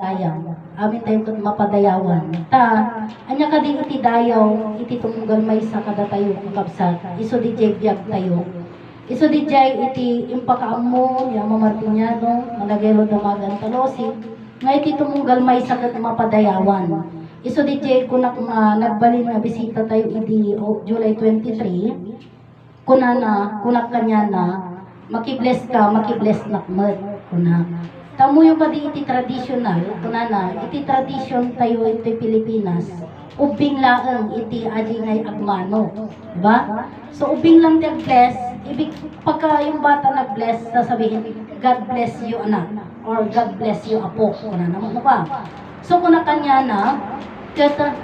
Dayaw. Amin tayo kat mapadayawan. Anya ka din iti dayaw, iti tunggal may sa kada tayo kakabsat. Iso di jay biyag tayo. Iso di jay iti impakaam mo, yung mamartinyano, managero damagan talosi. Nga iti tunggal may sa kat mapadayawan. Iso di jay kunak nagbalin nga bisita tayo iti July 23. Kunak kanya na, makibless ka, makibless nakmat. Kunak. Tamo yung kadi iti traditional, kunana, iti tradisyon tayo iti Pilipinas, ubing laeng iti aji ngay agmano, diba? So ubing lang ti bless, ibig pagka yung bata nag-bless, sasabihin, God bless you anak, or God bless you apo, kunana mo ba? So kuna kanya na, kata,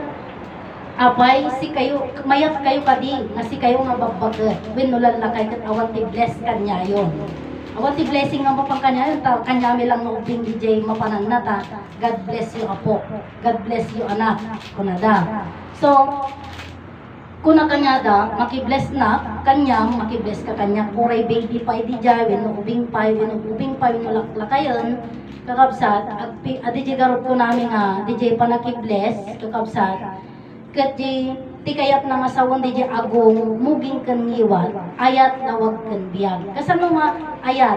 apay, si kayo, mayat kayo kadi, nga si kayo nga babagat, winulan na kayo kat awan ti bless kanya yon. Awan ti blessing nga mapang kanya, kanya lang nga ubing DJ mapanan na ta, God bless you apo, God bless you anak, kunada. So, kuna kanya da, makibless na, kanya, makibless ka kanya, kuray baby pa di jay, wino ubing pa, wino laklakayon, kakabsat, at DJ garot ko namin nga, DJ pa nakibless, kakabsat, kat ti kayat na nga sawon di agong muging kan ngiwat ayat lawag kan biyag kasano nga ayat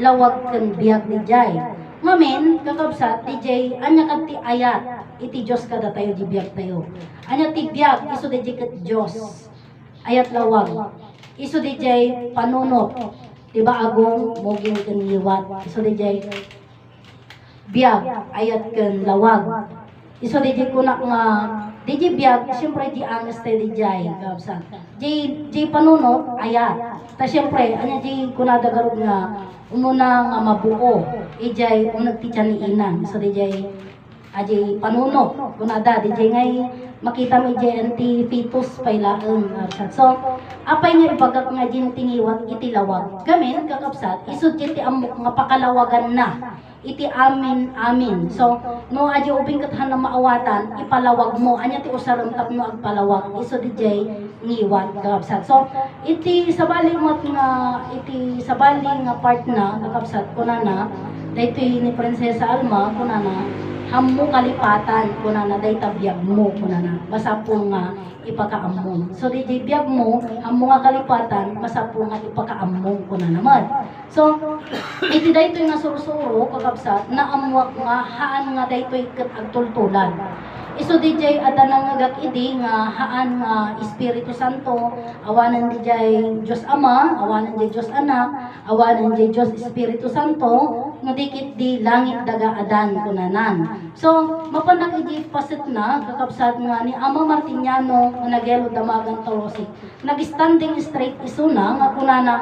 lawag kan biyag di jay ngamen kakabsat di jay anya kat ti ayat iti Diyos kada tayo di biyag tayo anya ti biyag iso di jay kat Diyos ayat lawag iso di jay panunot diba agong muging kan ngiwat iso di jay biyag ayat kan lawag iso di jay kunak nga di biyag, siyempre di angas tayo di jay, kapsa. Di panunot, ayat. Ta siyempre, anya di kunada garod nga, umuna nga mabuo, ijay, unag ti tiyan ni inang. So di jay, aji panunot, kunada, di jay ngay, makita mo ijay anti fetus pailaeng, kapsat. So, apay nga ibagak nga di tingiwat iti lawag. Gamin, kakapsat, isod ti amok nga pakalawagan na. Iti amin. So, no aji ubing kathan na maawatan, ipalawag mo. Anya ti usaram tapno agpalawag. Iso di jay ngiwat kakabsat. So, iti sabali nga part na kakabsat kunana, dayto ni Prinsesa Alma kunana, hammo kalipatan kunana day tabiyag mo kunana. Basta po nga ipakaamong. So di biyag mo, hammo nga kalipatan, basta po nga ipakaamong kunana naman. So, iti dayto nga surusuro kakabsat na amwak nga haan nga dayto ket agtultulan. Iso di jay adanang nga gakidi nga haan nga Espiritu Santo, awanan di jay Dios Ama, awanan di Dios Anak, awanan di Dios Espiritu Santo, no dikit di langit daga adan kunanan. So, mapanak iti pasit na kakabsat nga ni Ama Martiniano nga nagelo damagan tolosi. Nag-standing straight isuna nga kunana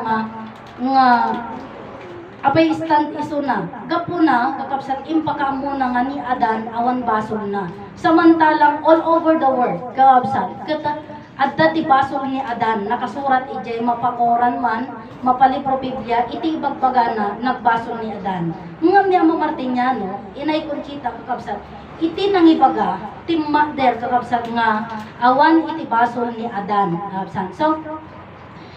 nga apay stand isuna. Gapo na kakabsat impaka muna nga ni Adan awan basol na. Samantalang all over the world kakabsat adda ti basol ni Adan nakasurat ijay mapakoran man mapalibro Biblia iti bagbagana nagbasol ni Adan. Ngam ni Ama Martiniano inay Conchita kakabsat iti nangibaga timmader kakabsat nga awan iti basol ni Adan kakabsat. So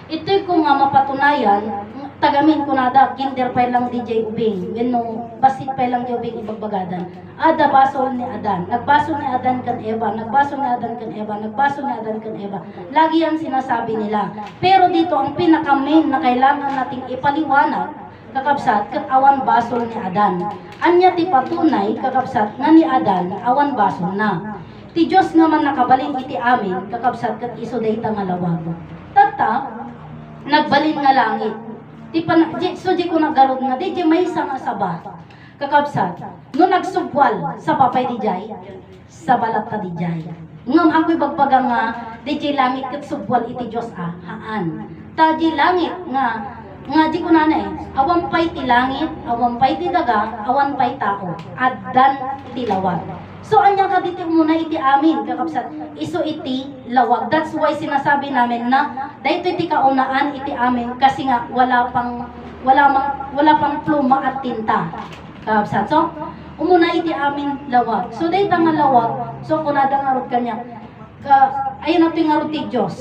ito ko nga mapatunayan, tagamin ko nada, kinder pa lang DJ Ubing, no, basit pa lang di Ubing ibagbagadan. Ada basol ni Adan, nagbasol ni Adan kan Eva, nagbasol ni Adan kan Eva, nagbasol ni Adan kan Eva. Lagi yan sinasabi nila. Pero dito, ang pinaka-main na kailangan nating ipaliwanag, kakabsat, kat awan basol ni Adan. Anya ti patunay, kakabsat, nga ni Adan, awan basol na. Ti Diyos nga man nakabalin iti amin, kakabsat, kat iso dayta nga lawag. Tata, nagbalin nga langit. So di ko nagarod nga, di may isang asaba. Kakabsat, no nagsubwal sa papay di jay, sa balat ta di jay. Ngam ako'y bagbaga nga, di langit kat subwal iti Diyos haan. Ta di langit nga di ko nanay, awan pay ti langit, awan pay ti daga, awan pay tao, addan ti lawag. So, anya ka dito muna iti amin, kakabsat, iso iti lawag. That's why sinasabi namin na, dahito iti kaunaan iti amin, kasi nga wala pang pluma at tinta, kakabsat. So, umuna iti amin lawag. So, dahito nga lawag, so kunada nga rod kanya, ayun natin nga rod ti Diyos.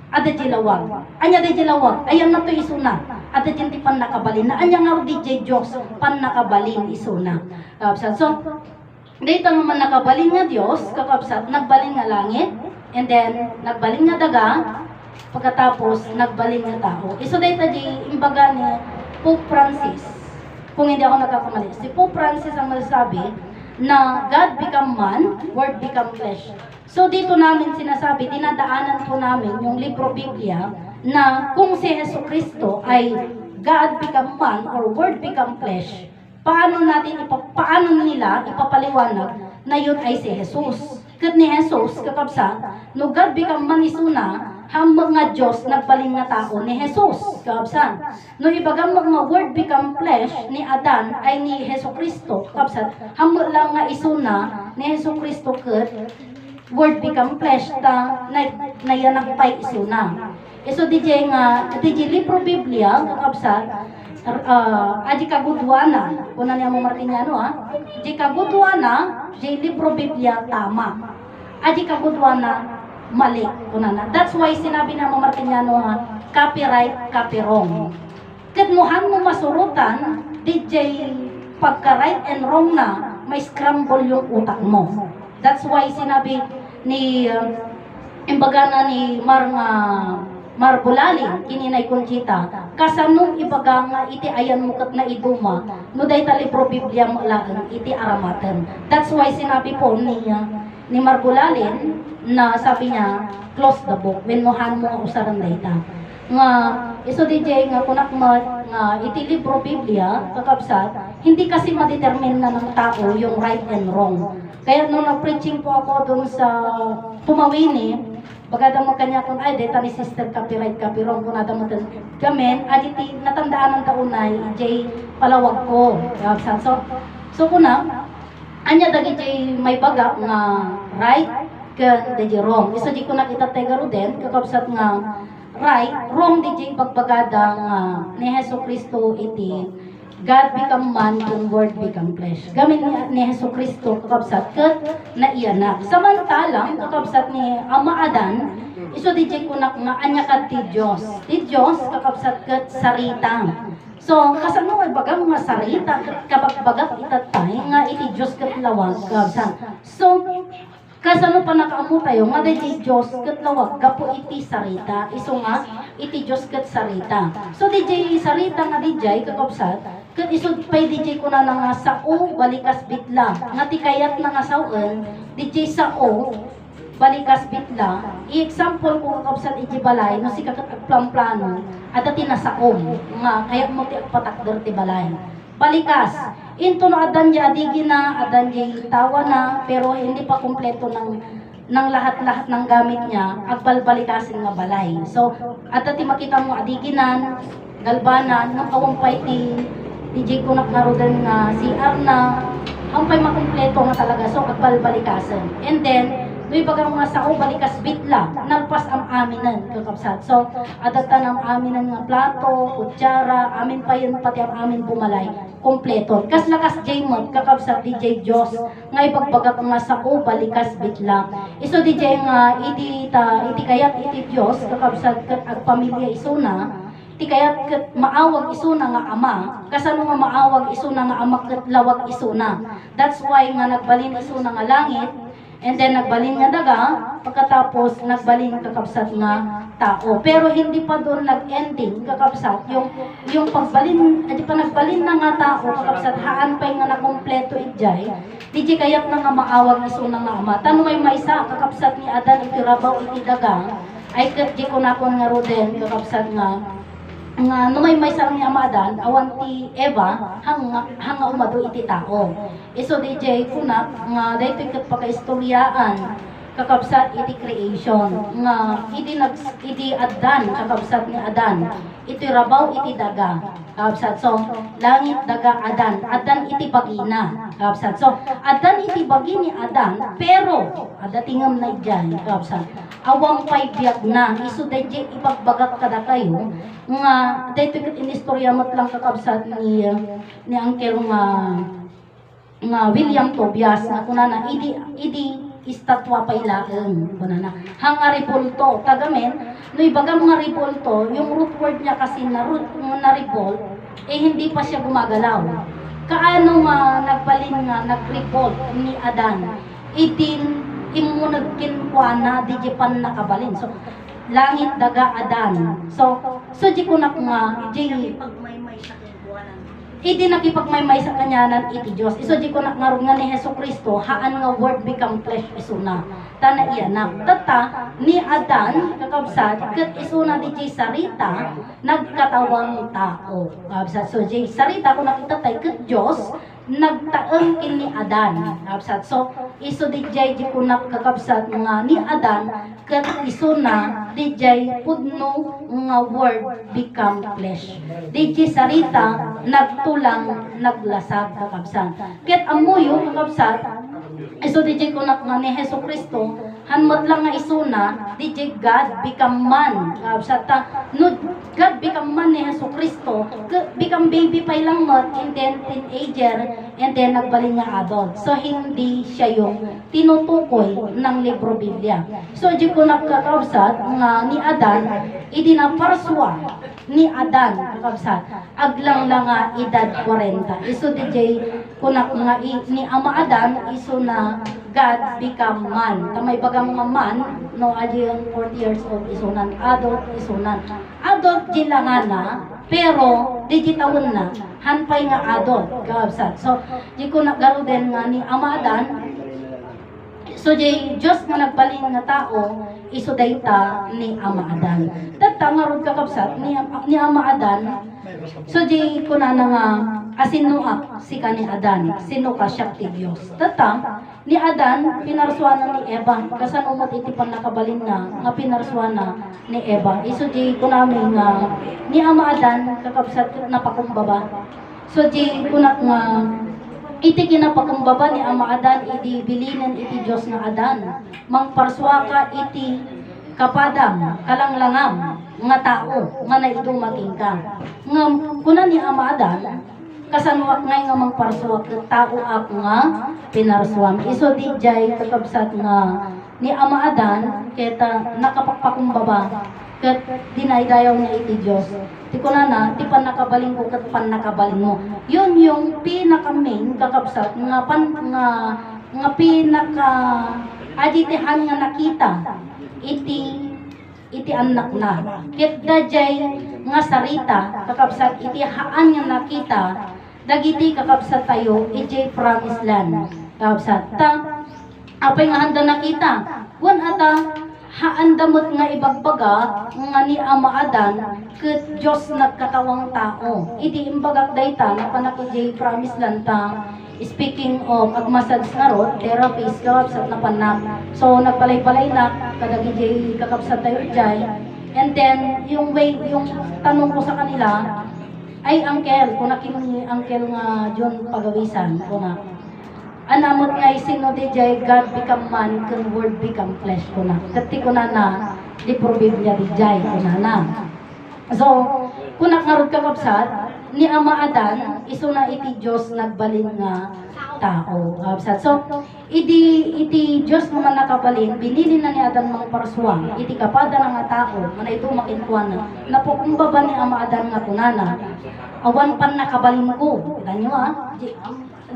ada jilawag. Anya da jilawag, ayan na to isuna. Ada jinti pan nakabalin na. Anya nga DJ Diyos pan nakabalin isuna. Kakabsat. So, dito naman nakabalin nga Diyos, kakabsat, nagbalin nga langit, and then, nagbalin nga daga, pagkatapos, nagbalin nga tao. Iso dito di imbaga ni Pope Francis. Kung hindi ako nagkakamali. Si Pope Francis ang masasabi na God become man, Word become flesh. So dito namin sinasabi, dinadaanan po namin yung libro Biblia na kung si Hesus Kristo ay God become man or Word become flesh, paano nila ipapaliwanag na yun ay si Jesus. Kat ni Jesus, kakabsa, no God become man isuna, hambang nga Diyos nagbaling nga tao ni Jesus, kakabsa. No ibagang mga Word become flesh ni Adan ay ni Hesus Kristo, kakabsa, hambang lang nga isuna ni Hesus Kristo kat Word become flesh ta nayanagpay isuna. Iso DJ nga, DJ libro Biblia, kakabsa, aji kagudwana, kuna niya mo Martiniano aji kagudwana, di libro Biblia tama. Aji kagudwana, mali, kuna na. That's why sinabi na mo Martiniano copyright, copywrong. Katmuhan mo masurutan, DJ pagka-right and wrong na, may scramble yung utak mo. That's why sinabi ni imbaga na ni Marbulalin, kininay Conchita, kasanong ibaga nga iti ayan mo kat na iduma, no day talibro Biblia mo lang iti aramatan. That's why sinabi po ni Marbulalin na sabi niya, close the book, when mohan mo usaran dayta. Nga, iso DJ nga kunak nga iti libro Biblia, kakabsat, hindi kasi ma-determine na ng tao yung right and wrong. Kaya nung nag-preaching po ako dun sa Pumawini, pagkadang magkanya kung ay, deta ni sister copyright, copywrong, kung nada mo gamin, aditi natandaan ng taunay, J palawag ko. So kuna, anya dagi J may baga nga right, kan DJ wrong. Isa di ko nakita tegaro din, kakabsat nga right, wrong DJ pagbagada nga ni Hesus Kristo iti God become man, yung Word become flesh. Gamit ni Hesus Kristo, kakabsat, kat na iyanak. Samantalang, kakabsat ni Ama Adan, iso DJ kunak nga anya kat ti Diyos. Ti Diyos, kakabsat kat sarita. So, kasano ay bagang nga sarita, kabag-bagak itatay, nga iti Diyos kat lawag, kakabsat. So, kasano pa nakaamu tayo, nga di Diyos kat lawag, gapo iti sarita. Iso nga, iti Diyos kat sarita. So, DJ sarita nga DJ, kakabsat, kat isod pa'y DJ ko na nga sao, balikas bitla. Nga tikayat na nga saon, DJ sao, balikas bitla. I-example ko kakabsat iti balay, no si kakatagplamplano, at ati na saom, nga kaya mo ti patakder ti balay. Balikas, into no adan di adigi na, adan di tawa na, pero hindi pa kumpleto ng lahat-lahat ng gamit niya, agbalbalikasin nga balay. So, at ati makita mo adiginan, galbanan, nung kawampay DJ ko nakaroon nga CR na hampay makumpleto nga talaga, so agbalbalikasan. And then no ibagang mga sao balikas bitla, nalpas ang aminan kakabsat. So adatan ang aminan nga plato, kutsara, amin pa yun pati ang amin bumalay kompleto. Kas lakas J-mod kakabsat DJ Diyos nga ibagbagak nga sao balikas bitla. Iso DJ nga iti kayat iti Diyos kakabsat kat agpamilya isuna. Ti kayat ket maawag isuna nga ama, kasano nga maawag isuna nga ama ket lawag isuna. That's why nga nagbalin isuna nga langit, and then nagbalin nga daga, pagkatapos nagbalin kakabsat nga tao. Pero hindi pa doon nag-ending kakabsat yung pagbalin, di pa nagbalin na nga tao kakabsat, haan pa nga nakompleto ijay. Di kayat na nga maawag isuna nga ama. Tanong may maysa kakabsat ni Adan iti rabaw iti daga, ay ket di ko nakon nga roden kakabsat nga numay sarang ni Amadan, awan ti Eva, hanga umado iti tao. Iso DJ kunak, nga dahito ikat pagkaistoryaan, kakabsat iti creation, nga iti Adan, kakabsat ni Adan, iti rabaw iti daga, kakabsat. So, langit, daga, Adan iti bagina, kakabsat. So, Adan iti bagi ni Adan, pero, adatingam na idyan, kakabsat. Awang pay biyak na, iso DJ ipagbagat kada kayo, nga dahito kat inistorya mat lang kakabsat ni Uncle nga William Tobias, nga kunana, istatwa pailaeng kunana hanga ripolto tagamen no ibaga mga ripolto yung root word niya kasi na root na revolt hindi pa siya gumagalaw kaano nga nagbalin nga nag-revolt ni Adan itin imo nagkinkuana di pan nakabalin so langit daga Adan so di ko na nga di iti nakipagmaymay sa kanyanan iti Diyos. Iso di ko nakarong nga ni Heso Kristo, haan nga word become flesh isuna. Tana iyanak. Tata, ni Adan, kakabsat, kat isuna di jay sarita, nagkatawang tao. Kakabsat, so jay sarita ko nakita tayo kat Diyos, nagtaang kini Adan. Kakabsat, so iso di jay di ko nakakabsat nga ni Adan, kat isuna di jay pudno nga word become flesh. Di jay sarita, nagtulang naglasag kakabsan. Ket amuyo kakabsat, iso DJ ko nga ni Heso Kristo, hanmat lang nga isuna, DJ God become man. Kakabsat no God become man ni Heso Kristo, become baby pa lang mat, and then teenager, and then nagbalin nga adult. So hindi siya yung tinutukoy ng libro Biblia. So di ko nakakabsat nga ni Adan, idinaparswa ni Adan kakabsat aglang lang nga edad 40 iso DJ kunak nga ni ama Adan iso na God become man tamay baga mga man no adi 40 years old isunan adult dilangana pero di tawon na hanpay nga adult kakabsat so di ko nagaro din nga ni ama Adan so jay Diyos nga nagbalin nga tao iso dayta ni ama Adan. Tata nga rod kakabsat ni ama Adan. So jay kuna na nga asinuak si ka ni Adan. Sino ka siya ti Diyos. Tata ni Adan pinarsuanan ni Eva. Kasanumot iti pan nakabalin na nga pinarsuana ni Eva. Iso jay kuna nga ni ama Adan kakabsat napakumbaba. So jay kuna nga iti kinapakumbaba ni ama Adan iti bilinan iti Diyos nga Adan mangparswa ka iti kapadam kalanglangam nga tao nga naidumaging ka nga kuna ni ama Adan kasanwak ngay nga mangparswa ka tao ako nga pinarswam iso di jay kakabsat nga ni ama Adan keta nakapagpakumbaba kat dinaydayaw niya iti Diyos ti kunana ti pan nakabalin ko kat pan nakabalin mo yun yung pinaka-main kakabsat nga pinaka aditihan nga nakita iti anak na ket dajay nga sarita kakabsat iti haan nga nakita dagiti kakabsat tayo iti promised land kakabsat ta apay nga handa nakita wan ata haandamot nga ibagbaga nga ni ama Adan ket Diyos nagkatawang tao iti imbagak dayta na panakijay promise lang ta speaking of agmassage nga rod therapist kakabsat na panak so nagbalay-balay na kadagijay kakabsat tayo jay and then yung tanong ko sa kanila ay uncle kung nakin uncle nga John Pagawisan ko na anamot nga sino di jay God become man kung word become flesh ko na kati ko na libro Biblia di jay ko na so kunak nga rod kakabsat ni ama Adan iso na iti Diyos nagbalin nga tao kakabsat so iti Diyos naman nakabalin binili na ni Adan mga parswang iti kapada nga tao nga ito makinkuana napukumbaba ni ama Adan nga kunana awan pan nakabalin ko kita nyo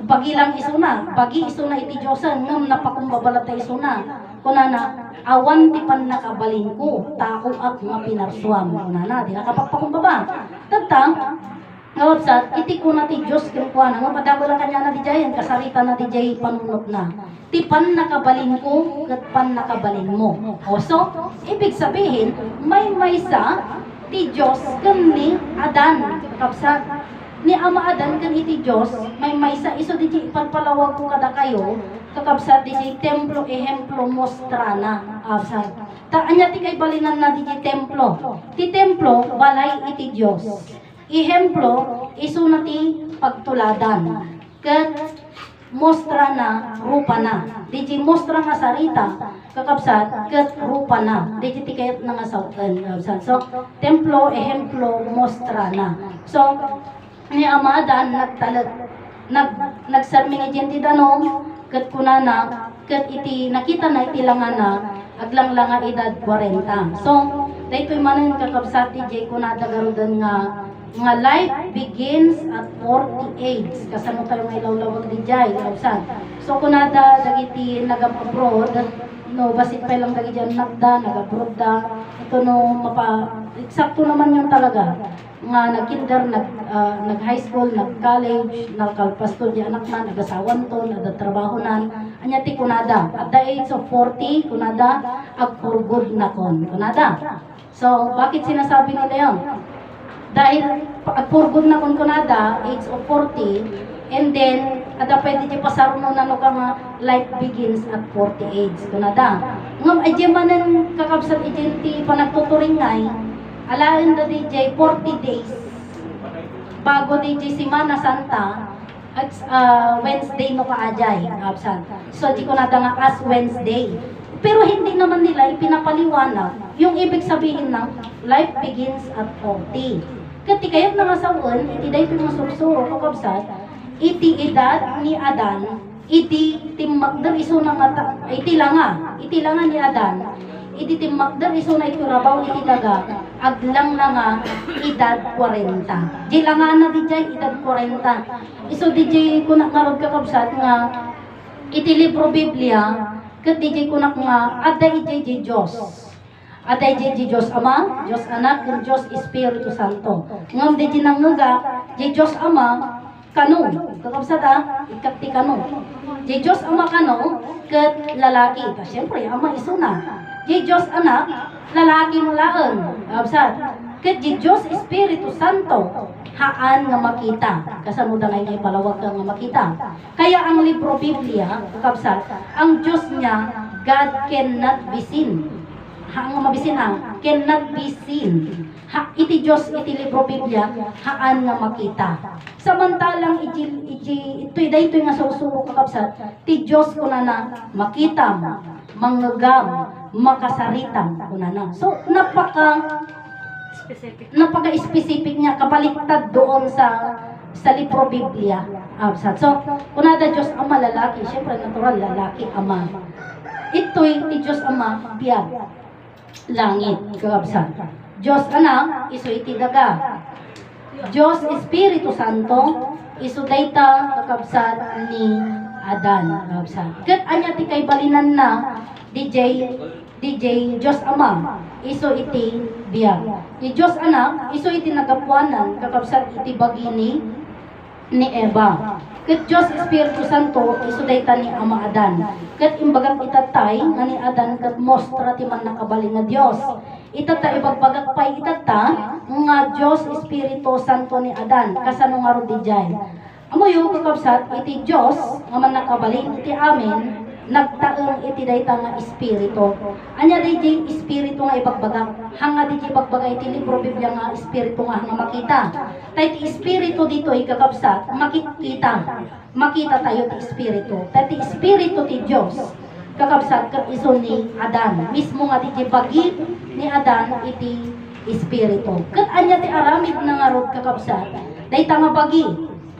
bagi lang isuna, bagi isuna iti Diyosan ngam napakumbabalat ta isuna. Kunana awan ti pan nakabalin ko, tao at nga pinarswam. Kunana di nakapagpakumbaba. Tagtang ngawabsat iti kuna ti Dios ken kuana nga padako lang kanya na di jayan kasarita na di jay panunot na. Ti pan nakabalin ko ket pan nakabalin mo. O so ibig sabihin may maysa ti Dios ken ni Adan kapsat ni ama Adan kan iti Diyos may maysa iso di ipalpalawag ko kada kayo kakabsat di templo ehemplo mostrana absat ta anya ti kay balinan na di templo ti templo balay iti Diyos ehemplo iso na ti pagtuladan ket mostrana rupa na di mostra nga sarita kakabsat ket rupa na di ti kayat nga sautan absat so templo ehemplo mostrana so ni ama Adan nagserming agenti danom ket kunana ket iti nakita na iti langana aglang langa edad 40. So daytoy manen kakabsat DJ kunada garudan nga life begins at 40 age. Kasano tayo may lawlawag di jay kakabsat. So kunada dagiti nagam-abroad no basit pa lang dagi diyan nagda nag-abroad da ito no mapa eksakto naman yun talaga nga nag-kinder, nag-high school, nag-college, nagkalpasto di anak na, nag-asawan to, nag-trabaho na, anya ti kunada. At the age of 40, kunada, ag-for-good na kon. Kunada. So, bakit sinasabi nila yun? Dahil, ag-for-good na kon kunada, age of 40, and then, ada pwede di pasaruno na no ka nga, life begins at 40 age. Kunada. Ngam, ay di manan kakabsat iti panagtuturingay, alain da DJ 40 days bago DJ Semana Santa at Wednesday no kaajay absent. So di ko nada nga as Wednesday. Pero hindi naman nila ipinapaliwanag yung ibig sabihin ng life begins at 40. Kati kayat na masawon, iti dahi ito mga sursuro kakabsat, iti edad ni Adan, iti timakdar iso na nga, iti langa ni Adan, iti timakdar iso na ito rabaw iti daga, aglang nga edad 40. Di lang nga na di jay edad 40. Iso di jay kunak nga rod kakabsat nga iti libro Biblia ket di jay kunak nga aday jay Diyos. Aday jay Diyos Ama, Diyos Anak, ken Diyos Espiritu Santo. Ngam di jay nangaga jay Diyos Ama kano kakabsat ikati kano. Jay Diyos Ama kano ket lalaki. Siyempre ama iso na. Jay Diyos Anak lalaki mulaan, absat. Ket di Diyos Espiritu Santo, haan nga makita. Kasano da ngay palawag nga makita. Kaya ang libro Biblia, kabsat, ang Diyos niya, God cannot be seen. Haan nga mabisin cannot be seen. Iti Diyos, iti libro Biblia, haan nga makita. Samantalang ito'y nga susuko kakabsat, ti Diyos ko na makita, manggagam, makasaritam kunana. So napaka-specific niya kapaliktad doon sa libro Biblia. So kunada Diyos Ama lalaki, syempre natural lalaki ama. Ito'y ti Diyos Ama biyag langit kakabsat. Diyos Anak iso iti daga. Diyos Espiritu Santo iso dayta kakabsat ni Adan kakabsat. Ket anya ti kay balinan na DJ Diyos Ama iso iti biyag. Di Diyos Anak iso iti nagapuanan kakabsat iti bagini ni Eva. Ket Diyos Espiritu Santo iso dayta ni Ama Adan. Ket imbagat itatay nga ni Adan ket mostra ti man nakabaling nga Dios. Itata ibagbagat pay itata nga Diyos Espiritu Santo ni Adan kasano nga ro dijay. Amo yung kakabsat iti Diyos nga man nakabaling iti amin nagtaeng iti dayta nga espiritu. Anya DJ espiritu nga ibagbagak. Hanga DJ bagbagay iti libro Biblia nga espiritu nga makita. Tay ti espiritu dito ikakabsat makikita. Makita tayo ti espiritu. Tay ti espiritu ti Dios kakabsat ket iso ni Adan. Mismo nga DJ bagi ni Adan iti espiritu. Ket anya ti aramid na nga rod kakabsat. Dayta nga bagi.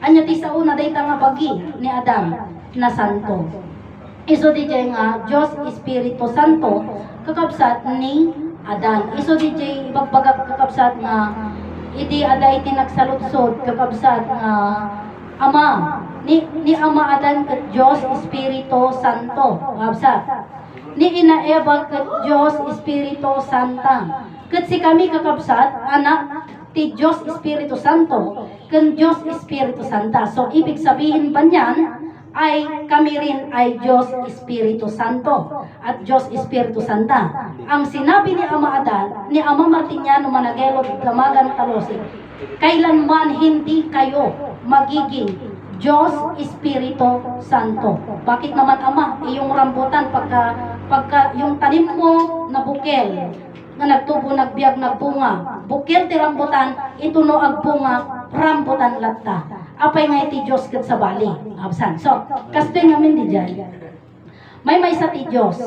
Anya ti sauna dayta nga bagi ni Adan na santo. Iso DJ nga Diyos Espiritu Santo kakabsat ni Adan. Iso DJ ibagbagak kakabsat nga iti aday iti nagsalutsod kakabsat nga Ama ni Ama Adan ket Diyos Espiritu Santo kakabsat. Ni Ina Eva ket Diyos Espiritu Santa. Ket si kami kakabsat anak ti Diyos Espiritu Santo ken Diyos Espiritu Santa. So ibig sabihin ba niyan ay kami rin ay Diyos Espiritu Santo at Diyos Espiritu Santa. Ang sinabi ni Ama Adan, ni Ama Martiniano Managelot Gamagan Talosik, kailanman hindi kayo magiging Diyos Espiritu Santo. Bakit naman Ama? Iyong rambutan pagka yung tanim mo na bukel, nga nagtubo, nagbiag, nagbunga, bukel ti rambutan, ito no agbunga, rambutan latta. Apay nga iti Diyos ket sa bali. Absan. So, kastoy ngamin di dyan. May sa ti Diyos.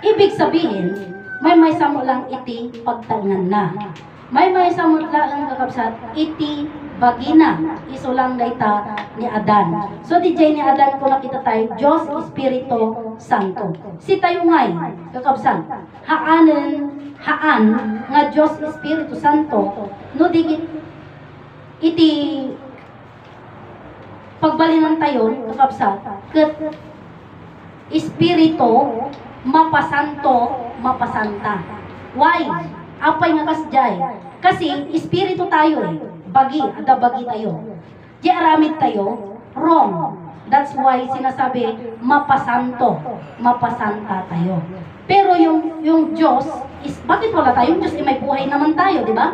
Ibig sabihin, may sa mo lang iti pagtangan na. May sa mo lang kakabsat iti bagina. Iso lang dayta ni Adan. So DJ ni Adan ko nakita tayo, Diyos Espiritu Santo. Si tayo ngay, kakabsan, haan nga Diyos Espiritu Santo, no digit iti pagbalinan tayo, kakabsan, ket Espiritu mapasanto, mapasanta. Why? Apay nga kasjay. Kasi espiritu tayo eh. Bagi, ada bagi tayo. Di aramid tayo, wrong. That's why sinasabi, mapasanto, mapasanta tayo. Pero yung Diyos, bakit wala tayo? Yung Diyos, may buhay naman tayo, di ba?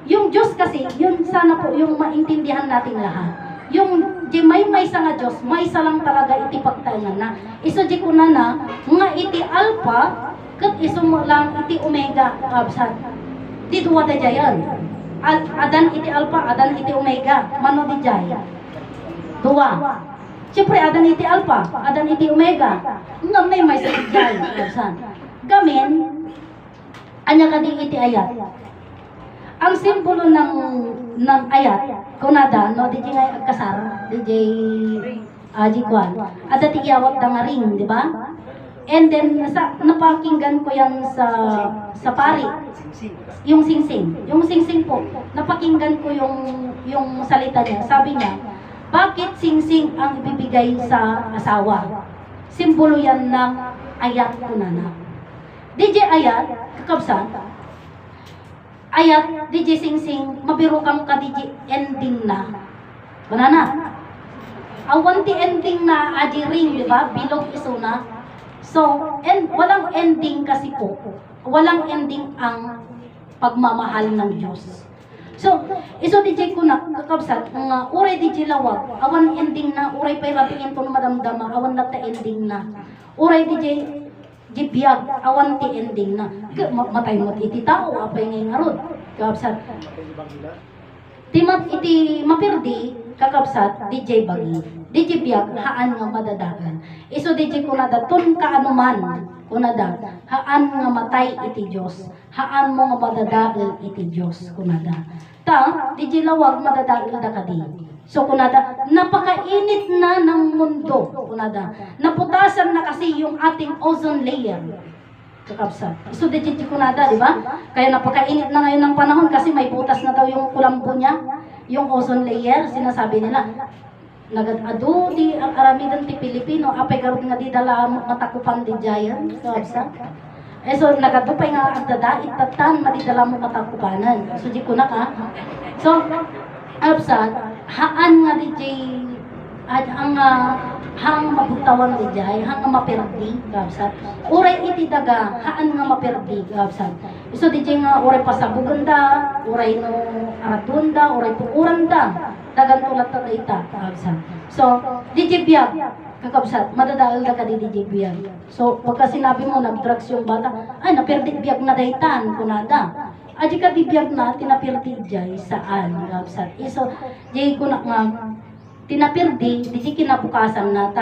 Yung Diyos kasi, yun sana po yung maintindihan nating lahat. Yung di may sa nga Diyos, may isa lang talaga iti pagtaingan na. Iso di ko na nga iti alpha, kat iso mo lang iti omega, absat. Di duwa da jayan. Adan iti alpha, Adan iti omega. Mano di jay? Duwa. Siyempre, Adan iti alpha, Adan iti omega. Nga may sa jay, absat. Gamin, anya ka di iti ayat. Ang simbolo ng ayat, kunada, no, DJ ngay agkasar, DJ Jikwan, ada tigiyawat da nga ring, di ba? And then, napakinggan ko yan sa pari, yung singsing. Yung singsing po, napakinggan ko yung salita niya. Sabi niya, bakit singsing ang ibibigay sa asawa? Simbolo yan ng ayat kunana. DJ ayat, kakabsan, ayat, DJ singsing, mabiro kang ka DJ ending na. Banana. Awan ti ending na aji ring, di ba? Bilog iso na. So, walang ending kasi po. Walang ending ang pagmamahal ng Diyos. So, iso DJ ko na, kakabsat, nga uray DJ lawag, awan ending na, uray pa'y rapiin ko na madamdama, awan na ta ending na. Uray DJ biyag, awan ti ending na. Matay mo iti tao, apay ngay ngarod. Kakabsat. Timat iti mapirdi, kakabsat, DJ bagi. DJ biyag, haan nga madadagan. Iso DJ kunada, tun kaanuman, kunada, haan nga matay iti Diyos. Haan mo nga madadagan iti Diyos, kunada. Ta, DJ lawag madadagan da kadi. So kunada, napakainit na ng mundo, kunada. Naputasan na kasi yung ating ozone layer. Kakabsat. Iso DJ kunada, di ba? Kaya napakainit na ngayon ng panahon kasi may butas na daw yung kulambo niya. Yung ozone layer, sinasabi nila, nagad-adu di ang aramidan ti Pilipino, apay karot nga di dala matakupan di jayan, kakabsat. So nagadupay nga ang dadait tatan, madidala mo matakupanan. So di ko na ka. So, kakabsat, haan nga di jay, ang hang mabutawan di jay, hang nga mapirdi, kakabsat. Uray iti daga, haan nga mapirdi, kakabsat. So di jay nga uray pasabuganda, uray no aratunda, uray puuranda. Dagan tulat ta dayta, kakabsat. So, DJ biyag, kakabsat, madadaal na ka di DJ biyag. So, pagka sinabi mo, nag-drugs yung bata, ay, napirdi biyag na daytan, kunada. Adi ka di biyag na, tinapirdi jay, saan, kakabsat. So, jay ko na nga, tinapirdi, di kinabukasan na,